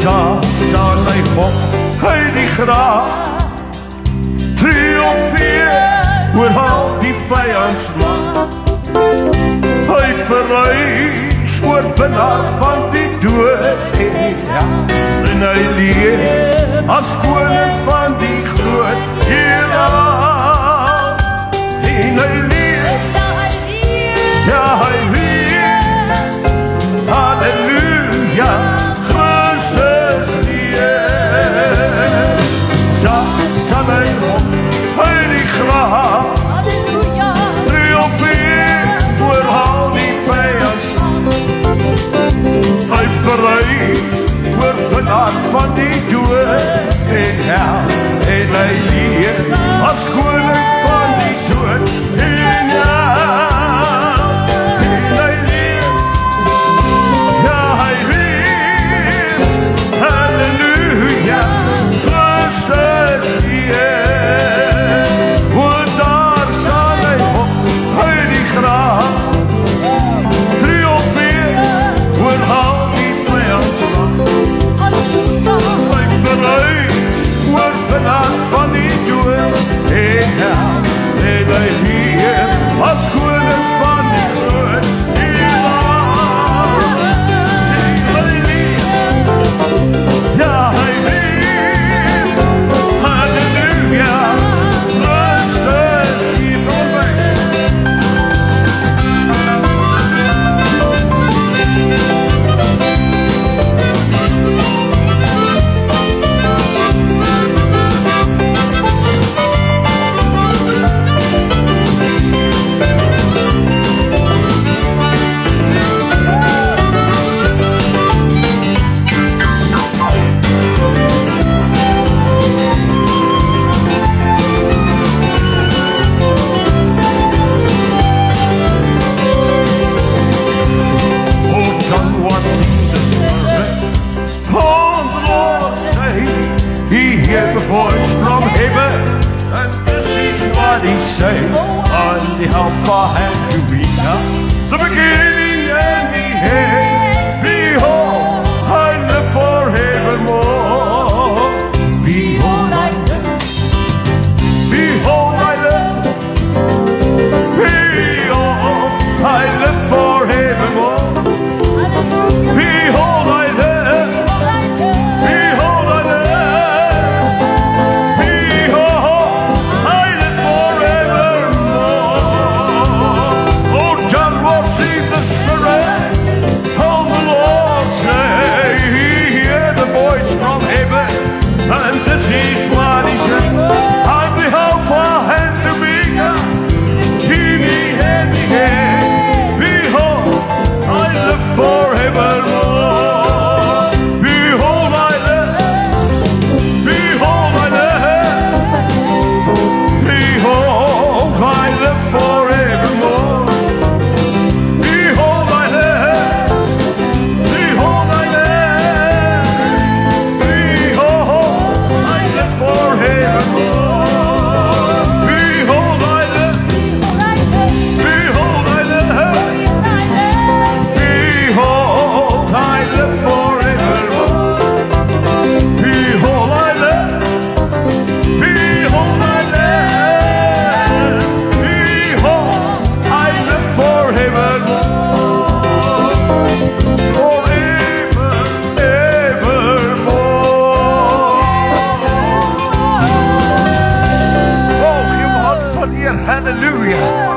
Sal hy God uit die graf triomfeer oor al die vyandslag. Hy verrys oorwinnaar van die dood en hy leef as koning van die groot heelal. En hy leef, ja hy leef, halleluja, Christus leef. Daar sal hy op uit die graf triomfeer oor al die vyandslag. Hy verrys oorwinnaar van die dood en hel en hy leef as koning van die dood en hel. En hy leef, ja hy leef, halleluja, Christus leef. O daar sal hy op uit die graf triomfeer oor al die vyandslag. Hy verrys oorwinnaar van die dood en hel en hy leef as koning van die groot heelal. En hy leef, ja hy leef, halleluja, Christus leef op my. Voice from heaven, and this is what he said. On the Alpha and Omega, the beginning and the end. Behold, I live forevermore. Behold, I live. Behold, I live. Behold, I live forevermore. Behold, I live. Hallelujah.